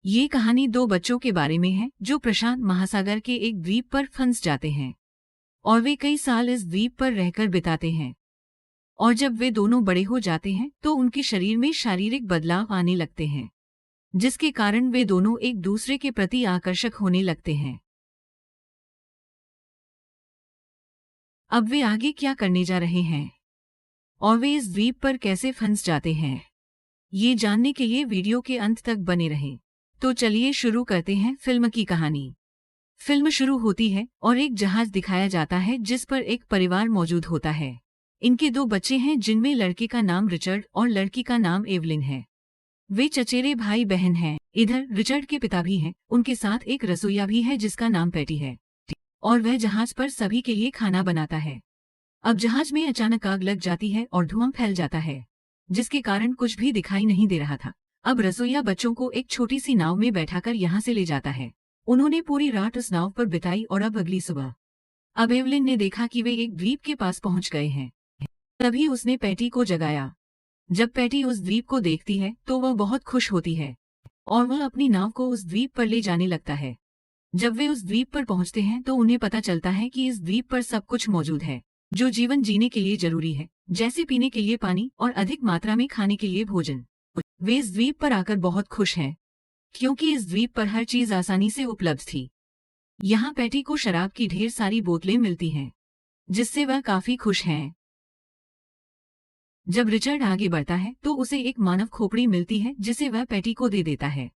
ये कहानी दो बच्चों के बारे में है जो प्रशांत महासागर के एक द्वीप पर फंस जाते हैं और वे कई साल इस द्वीप पर रहकर बिताते हैं। और जब वे दोनों बड़े हो जाते हैं तो उनके शरीर में शारीरिक बदलाव आने लगते हैं, जिसके कारण वे दोनों एक दूसरे के प्रति आकर्षक होने लगते हैं। अब वे आगे क्या करने जा रहे हैं और वे इस द्वीप पर कैसे फंस जाते हैं, ये जानने के लिए वीडियो के अंत तक बने रहें। तो चलिए शुरू करते हैं फिल्म की कहानी। फिल्म शुरू होती है और एक जहाज दिखाया जाता है जिस पर एक परिवार मौजूद होता है। इनके दो बच्चे हैं जिनमें लड़के का नाम रिचर्ड और लड़की का नाम एवलिन है। वे चचेरे भाई बहन हैं। इधर रिचर्ड के पिता भी हैं, उनके साथ एक रसोइया भी है जिसका नाम पैटी है और वह जहाज पर सभी के लिए खाना बनाता है। अब जहाज में अचानक आग लग जाती है और धुआं फैल जाता है, जिसके कारण कुछ भी दिखाई नहीं दे रहा था। अब रसोइया बच्चों को एक छोटी सी नाव में बैठाकर यहाँ से ले जाता है। उन्होंने पूरी रात उस नाव पर बिताई और अब अगली सुबह अब एवलिन ने देखा कि वे एक द्वीप के पास पहुंच गए हैं। तभी उसने पैटी को जगाया। जब पैटी उस द्वीप को देखती है तो वह बहुत खुश होती है और वह अपनी नाव को उस द्वीप पर ले जाने लगता है। जब वे उस द्वीप पर पहुंचते हैं तो उन्हें पता चलता है कि इस द्वीप पर सब कुछ मौजूद है जो जीवन जीने के लिए जरूरी है, जैसे पीने के लिए पानी और अधिक मात्रा में खाने के लिए भोजन। वे इस द्वीप पर आकर बहुत खुश हैं क्योंकि इस द्वीप पर हर चीज आसानी से उपलब्ध थी। यहाँ पैटी को शराब की ढेर सारी बोतलें मिलती हैं, जिससे वह काफी खुश हैं। जब रिचर्ड आगे बढ़ता है तो उसे एक मानव खोपड़ी मिलती है जिसे वह पैटी को दे देता है।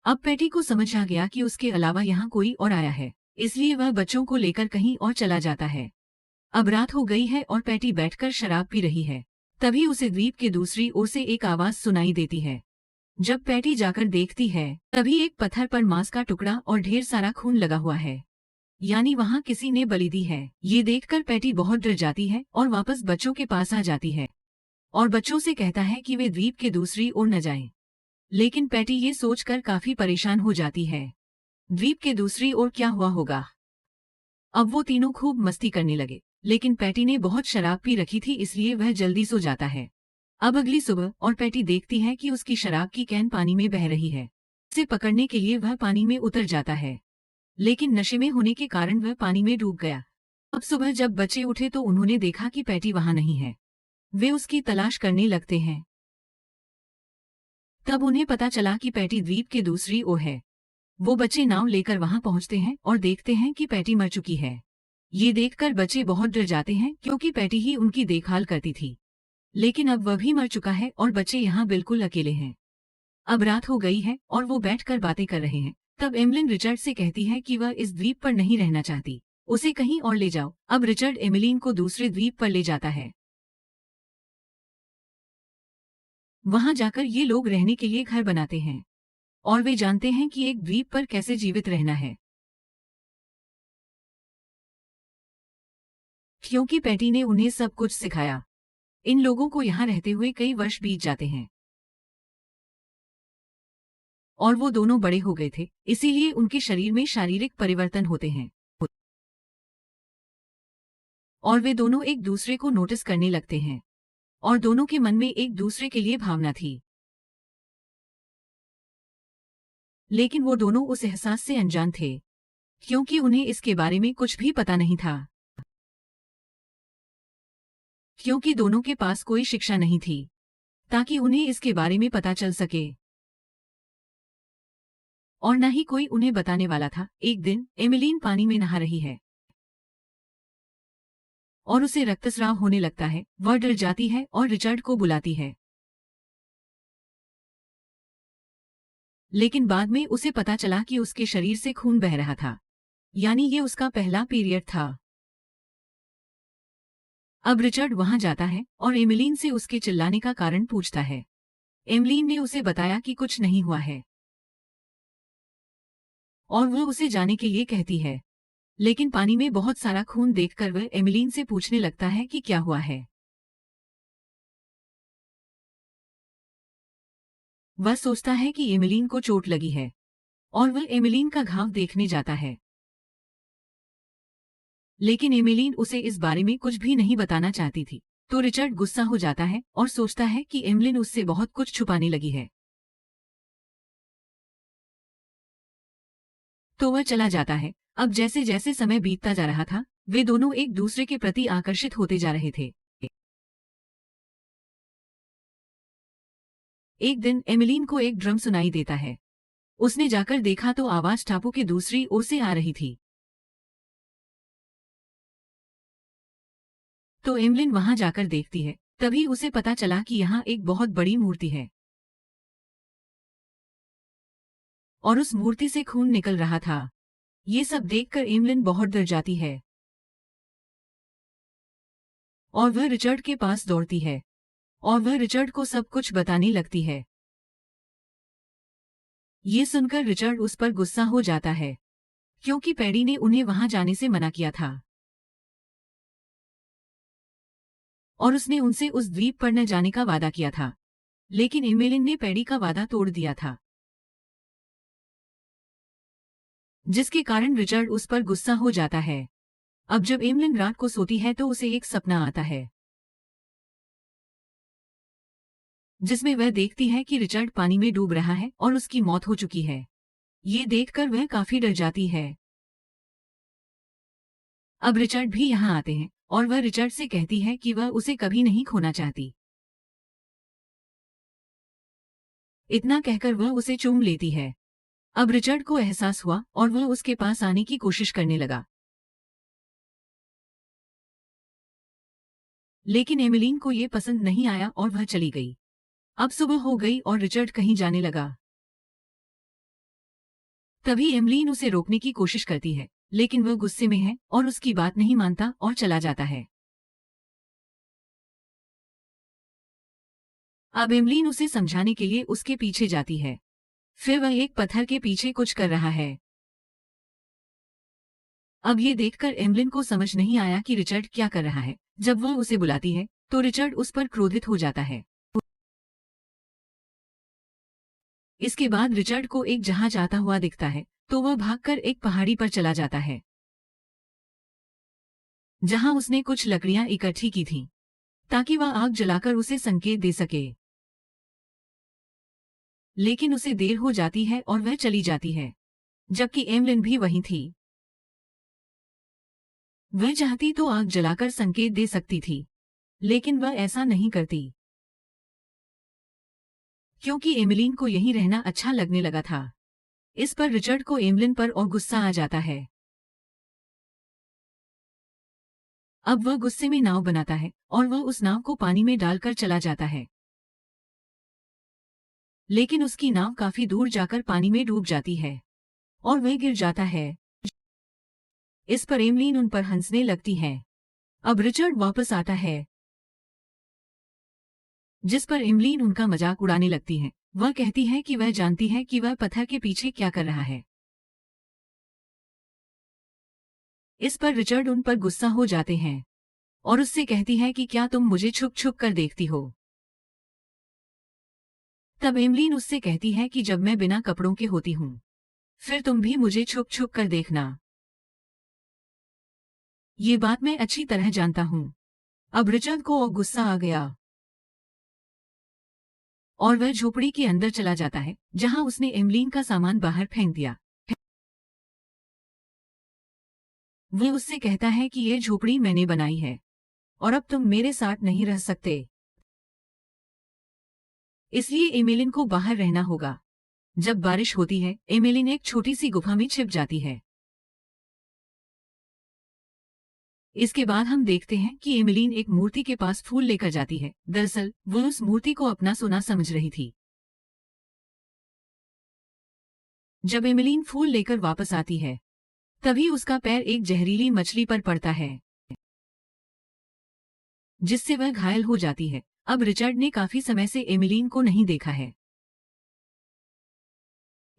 अब पैटी को समझ आ गया कि उसके अलावा यहाँ कोई और आया है, इसलिए वह बच्चों को लेकर कहीं और चला जाता है। अब रात हो गई है और पैटी बैठकर शराब पी रही है। तभी उसे द्वीप के दूसरी ओर से एक आवाज सुनाई देती है। जब पैटी जाकर देखती है तभी एक पत्थर पर मांस का टुकड़ा और ढेर सारा खून लगा हुआ है, यानी वहाँ किसी ने बलि दी है। ये देखकर पैटी बहुत डर जाती है और वापस बच्चों के पास आ जाती है और बच्चों से कहता है कि वे द्वीप के दूसरी ओर न जाएं। लेकिन पैटी ये सोचकर काफी परेशान हो जाती है, द्वीप के दूसरी ओर क्या हुआ होगा। अब वो तीनों खूब मस्ती करने लगे, लेकिन पैटी ने बहुत शराब पी रखी थी इसलिए वह जल्दी सो जाता है। अब अगली सुबह और पैटी देखती है कि उसकी शराब की कैन पानी में बह रही है। उसे पकड़ने के लिए वह पानी में उतर जाता है, लेकिन नशे में होने के कारण वह पानी में डूब गया। अब सुबह जब बच्चे उठे तो उन्होंने देखा कि पैटी वहां नहीं है। वे उसकी तलाश करने लगते हैं। तब उन्हें पता चला कि पैटी द्वीप के दूसरी ओर है। वो बच्चे नाव लेकर वहां पहुंचते हैं और देखते हैं कि पैटी मर चुकी है। ये देखकर बच्चे बहुत डर जाते हैं क्योंकि पैटी ही उनकी देखभाल करती थी, लेकिन अब वह भी मर चुका है और बच्चे यहाँ बिल्कुल अकेले हैं। अब रात हो गई है और वो बैठकर बातें कर रहे हैं। तब एमिलिन रिचर्ड से कहती है कि वह इस द्वीप पर नहीं रहना चाहती, उसे कहीं और ले जाओ। अब रिचर्ड एमिलिन को दूसरे द्वीप पर ले जाता है। वहां जाकर ये लोग रहने के लिए घर बनाते हैं और वे जानते हैं कि एक द्वीप पर कैसे जीवित रहना है, क्योंकि पैटी ने उन्हें सब कुछ सिखाया। इन लोगों को यहाँ रहते हुए कई वर्ष बीत जाते हैं और वो दोनों बड़े हो गए थे, इसीलिए उनके शरीर में शारीरिक परिवर्तन होते हैं और वे दोनों एक दूसरे को नोटिस करने लगते हैं और दोनों के मन में एक दूसरे के लिए भावना थी, लेकिन वो दोनों उस एहसास से अनजान थे क्योंकि उन्हें इसके बारे में कुछ भी पता नहीं था, क्योंकि दोनों के पास कोई शिक्षा नहीं थी ताकि उन्हें इसके बारे में पता चल सके और न ही कोई उन्हें बताने वाला था। एक दिन एमिलीन पानी में नहा रही है और उसे रक्तस्राव होने लगता है। वह डर जाती है और रिचर्ड को बुलाती है, लेकिन बाद में उसे पता चला कि उसके शरीर से खून बह रहा था, यानी ये उसका पहला पीरियड था। अब रिचर्ड वहां जाता है और एमिलीन से उसके चिल्लाने का कारण पूछता है। एमिलीन ने उसे बताया कि कुछ नहीं हुआ है और वो उसे जाने के लिए कहती है, लेकिन पानी में बहुत सारा खून देखकर वह एमिलीन से पूछने लगता है कि क्या हुआ है। वह सोचता है कि एमिलीन को चोट लगी है और वह एमिलीन का घाव देखने जाता है, लेकिन एमिलीन उसे इस बारे में कुछ भी नहीं बताना चाहती थी। तो रिचर्ड गुस्सा हो जाता है और सोचता है कि एमिलीन उससे बहुत कुछ छुपाने लगी है। तो वह चला जाता है। अब जैसे जैसे समय बीतता जा रहा था, वे दोनों एक दूसरे के प्रति आकर्षित होते जा रहे थे। एक दिन एमिलीन को एक ड्रम सुनाई देता है। उसने जाकर देखा तो आवाज टापू के दूसरी ओर से आ रही थी। तो एमिलीन वहां जाकर देखती है। तभी उसे पता चला कि यहाँ एक बहुत बड़ी मूर्ति है और उस मूर्ति से खून निकल रहा था। ये सब देखकर एमिलीन बहुत डर जाती है और वह रिचर्ड के पास दौड़ती है और वह रिचर्ड को सब कुछ बताने लगती है। ये सुनकर रिचर्ड उस पर गुस्सा हो जाता है क्योंकि पैडी ने उन्हें वहां जाने से मना किया था और उसने उनसे उस द्वीप पर न जाने का वादा किया था। लेकिन एमिलीन ने पैडी का वादा तोड़ दिया था, जिसके कारण रिचर्ड उस पर गुस्सा हो जाता है। अब जब एमिलीन रात को सोती है तो उसे एक सपना आता है जिसमें वह देखती है कि रिचर्ड पानी में डूब रहा है और उसकी मौत हो चुकी है। ये देखकर वह काफी डर जाती है। अब रिचर्ड भी यहाँ आते हैं और वह रिचर्ड से कहती है कि वह उसे कभी नहीं खोना चाहती। इतना कहकर वह उसे चूम लेती है। अब रिचर्ड को एहसास हुआ और वह उसके पास आने की कोशिश करने लगा, लेकिन एमिलीन को ये पसंद नहीं आया और वह चली गई। अब सुबह हो गई और रिचर्ड कहीं जाने लगा। तभी एमिलीन उसे रोकने की कोशिश करती है, लेकिन वह गुस्से में है और उसकी बात नहीं मानता और चला जाता है। अब एमिलीन उसे समझाने के लिए उसके पीछे जाती है। फिर वह एक पत्थर के पीछे कुछ कर रहा है। अब ये देखकर एमिलीन को समझ नहीं आया कि रिचर्ड क्या कर रहा है। जब वह उसे बुलाती है तो रिचर्ड उस पर क्रोधित हो जाता है। इसके बाद रिचर्ड को एक जहाज आता हुआ दिखता है तो वह भागकर एक पहाड़ी पर चला जाता है जहां उसने कुछ लकड़ियां इकट्ठी की थीं ताकि वह आग जलाकर उसे संकेत दे सके। लेकिन उसे देर हो जाती है और वह चली जाती है, जबकि एमिलीन भी वहीं थी। वह चाहती तो आग जलाकर संकेत दे सकती थी, लेकिन वह ऐसा नहीं करती क्योंकि एमिलीन को यहीं रहना अच्छा लगने लगा था। इस पर रिचर्ड को एमिलीन पर और गुस्सा आ जाता है। अब वह गुस्से में नाव बनाता है और वह उस नाव को पानी में डालकर चला जाता है, लेकिन उसकी नाव काफी दूर जाकर पानी में डूब जाती है और वह गिर जाता है। इस पर एमिलीन उन पर हंसने लगती है। अब रिचर्ड वापस आता है, जिस पर एमिलीन उनका मजाक उड़ाने लगती है। वह कहती है कि वह जानती है कि वह पत्थर के पीछे क्या कर रहा है। इस पर रिचर्ड उन पर गुस्सा हो जाते हैं और उससे कहती है कि क्या तुम मुझे छुप छुप कर देखती हो। तब एमिलीन उससे कहती है कि जब मैं बिना कपड़ों के होती हूँ फिर तुम भी मुझे छुप छुप कर देखना। ये बात मैं अच्छी तरह जानता हूँ। अब रिचर्ड को और गुस्सा आ गया और वह झोपड़ी के अंदर चला जाता है जहां उसने एमिलीन का सामान बाहर फेंक दिया। वह उससे कहता है कि यह झोपड़ी मैंने बनाई है और अब तुम मेरे साथ नहीं रह सकते, इसलिए एमिलीन को बाहर रहना होगा। जब बारिश होती है एमिलीन एक छोटी सी गुफा में छिप जाती है। इसके बाद हम देखते हैं कि एमिलीन एक मूर्ति के पास फूल लेकर जाती है। दरअसल वह उस मूर्ति को अपना सोना समझ रही थी। जब एमिलीन फूल लेकर वापस आती है तभी उसका पैर एक जहरीली मछली पर पड़ता है, जिससे वह घायल हो जाती है। अब रिचर्ड ने काफी समय से एमिलीन को नहीं देखा है,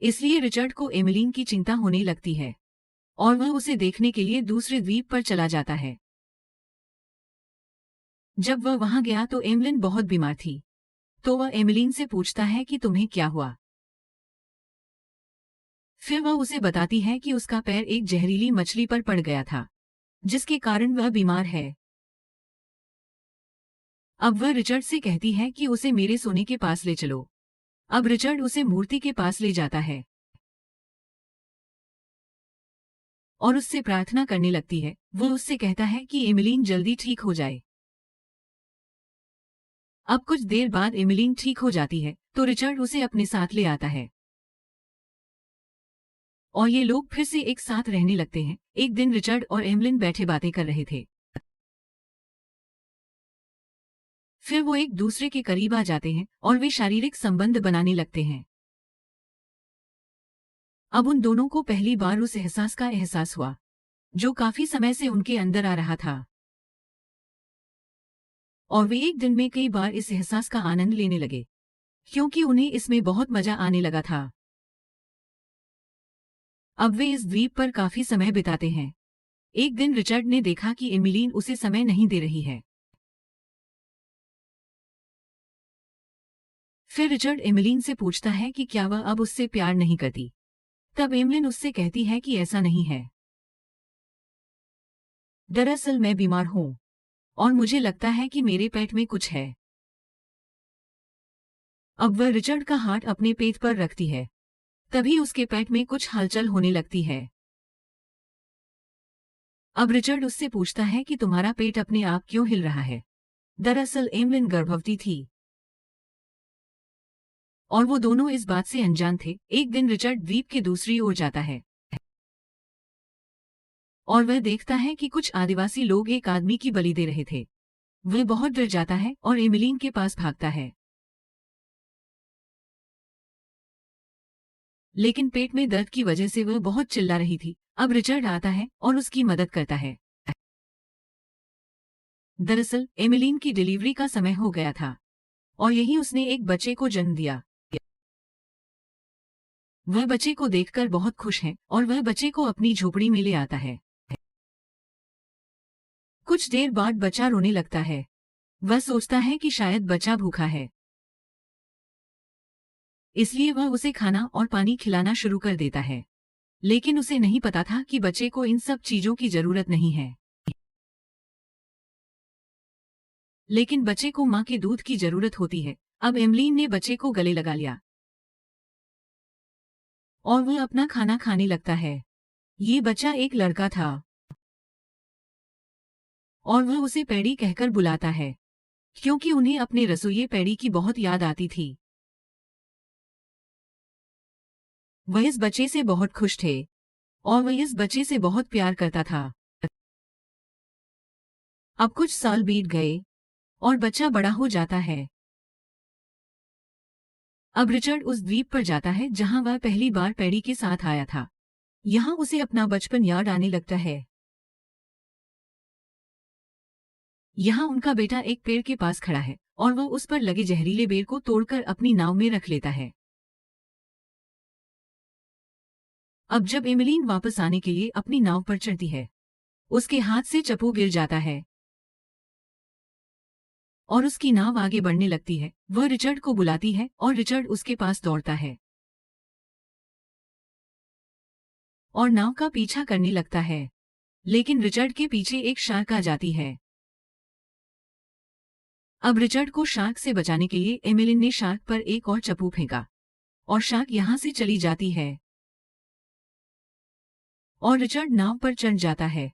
इसलिए रिचर्ड को एमिलीन की चिंता होने लगती है और वह उसे देखने के लिए दूसरे द्वीप पर चला जाता है। जब वह वहां गया तो एमिलीन बहुत बीमार थी, तो वह एमिलीन से पूछता है कि तुम्हें क्या हुआ। फिर वह उसे बताती है कि उसका पैर एक जहरीली मछली पर पड़ गया था, जिसके कारण वह बीमार है। अब वह रिचर्ड से कहती है कि उसे मेरे सोने के पास ले चलो। अब रिचर्ड उसे मूर्ति के पास ले जाता है और उससे प्रार्थना करने लगती है। वो उससे कहता है कि एमिलीन जल्दी ठीक हो जाए। अब कुछ देर बाद एमिलीन ठीक हो जाती है तो रिचर्ड उसे अपने साथ ले आता है और ये लोग फिर से एक साथ रहने लगते हैं। एक दिन रिचर्ड और एमिलीन बैठे बातें कर रहे थे। फिर वो एक दूसरे के करीब आ जाते हैं और वे शारीरिक संबंध बनाने लगते हैं। अब उन दोनों को पहली बार उस एहसास का एहसास हुआ जो काफी समय से उनके अंदर आ रहा था, और वे एक दिन में कई बार इस एहसास का आनंद लेने लगे क्योंकि उन्हें इसमें बहुत मजा आने लगा था। अब वे इस द्वीप पर काफी समय बिताते हैं। एक दिन रिचर्ड ने देखा कि एमिलीन उसे समय नहीं दे रही है। फिर रिचर्ड एमिलीन से पूछता है कि क्या वह अब उससे प्यार नहीं करती। तब एमिलीन उससे कहती है कि ऐसा नहीं है, दरअसल मैं बीमार हूं और मुझे लगता है कि मेरे पेट में कुछ है। अब वह रिचर्ड का हाथ अपने पेट पर रखती है। तभी उसके पेट में कुछ हलचल होने लगती है। अब रिचर्ड उससे पूछता है कि तुम्हारा पेट अपने आप क्यों हिल रहा है। दरअसल एमिलीन गर्भवती थी और वो दोनों इस बात से अनजान थे। एक दिन रिचर्ड द्वीप के दूसरी ओर जाता है और वह देखता है कि कुछ आदिवासी लोग एक आदमी की बलि दे रहे थे। वह बहुत डर जाता है और एमिलीन के पास भागता है, लेकिन पेट में दर्द की वजह से वह बहुत चिल्ला रही थी। अब रिचर्ड आता है और उसकी मदद करता है। दरअसल एमिलीन की डिलीवरी का समय हो गया था और यही उसने एक बच्चे को जन्म दिया। वह बच्चे को देखकर बहुत खुश है और वह बच्चे को अपनी झोपड़ी में ले आता है। कुछ देर बाद बच्चा रोने लगता है। वह सोचता है कि शायद बच्चा भूखा है, इसलिए वह उसे खाना और पानी खिलाना शुरू कर देता है। लेकिन उसे नहीं पता था कि बच्चे को इन सब चीजों की जरूरत नहीं है, लेकिन बच्चे को माँ के दूध की जरूरत होती है। अब एमिलीन ने बच्चे को गले लगा लिया और वह अपना खाना खाने लगता है। ये बच्चा एक लड़का था और वह उसे पैडी कहकर बुलाता है क्योंकि उन्हें अपने रसोइये पैडी की बहुत याद आती थी। वह इस बच्चे से बहुत खुश थे और वह इस बच्चे से बहुत प्यार करता था। अब कुछ साल बीत गए और बच्चा बड़ा हो जाता है। अब रिचर्ड उस द्वीप पर जाता है जहां वह पहली बार पैडी के साथ आया था। यहाँ उसे अपना बचपन याद आने लगता है। यहाँ उनका बेटा एक पेड़ के पास खड़ा है और वह उस पर लगे जहरीले बेर को तोड़कर अपनी नाव में रख लेता है। अब जब एमिलीन वापस आने के लिए अपनी नाव पर चढ़ती है, उसके हाथ से चप्पू गिर जाता है और उसकी नाव आगे बढ़ने लगती है। वह रिचर्ड को बुलाती है और रिचर्ड उसके पास दौड़ता है और नाव का पीछा करने लगता है, लेकिन रिचर्ड के पीछे एक शार्क आ जाती है। अब रिचर्ड को शार्क से बचाने के लिए एमिलिन ने शार्क पर एक और चप्पू फेंका और शार्क यहाँ से चली जाती है और रिचर्ड नाव पर चढ़ जाता है,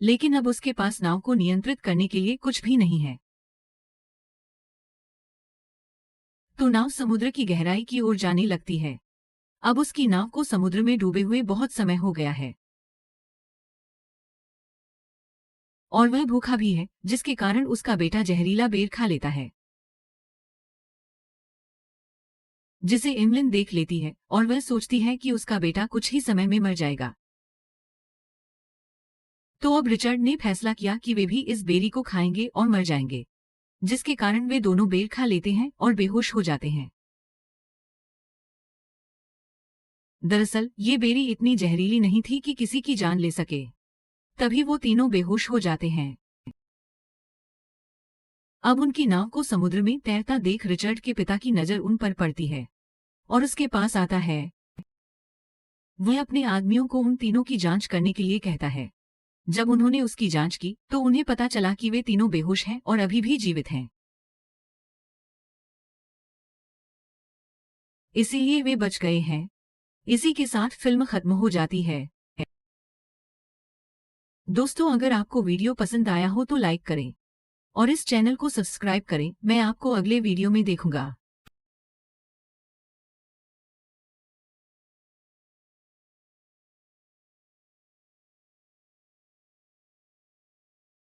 लेकिन अब उसके पास नाव को नियंत्रित करने के लिए कुछ भी नहीं है। तो नाव समुद्र की गहराई की ओर जाने लगती है। अब उसकी नाव को समुद्र में डूबे हुए बहुत समय हो गया है और वह भूखा भी है, जिसके कारण उसका बेटा जहरीला बेर खा लेता है, जिसे एमिलिन देख लेती है और वह सोचती है कि उसका बेटा कुछ ही समय में मर जाएगा। तो अब रिचर्ड ने फैसला किया कि वे भी इस बेरी को खाएंगे और मर जाएंगे, जिसके कारण वे दोनों बेर खा लेते हैं और बेहोश हो जाते हैं। दरअसल ये बेरी इतनी जहरीली नहीं थी कि किसी की जान ले सके। तभी वो तीनों बेहोश हो जाते हैं। अब उनकी नाव को समुद्र में तैरता देख रिचर्ड के पिता की नजर उन पर पड़ती है और उसके पास आता है। वह अपने आदमियों को उन तीनों की जांच करने के लिए कहता है। जब उन्होंने उसकी जांच की तो उन्हें पता चला कि वे तीनों बेहोश हैं और अभी भी जीवित हैं, इसीलिए वे बच गए हैं। इसी के साथ फिल्म खत्म हो जाती है। दोस्तों, अगर आपको वीडियो पसंद आया हो तो लाइक करें और इस चैनल को सब्सक्राइब करें। मैं आपको अगले वीडियो में देखूंगा।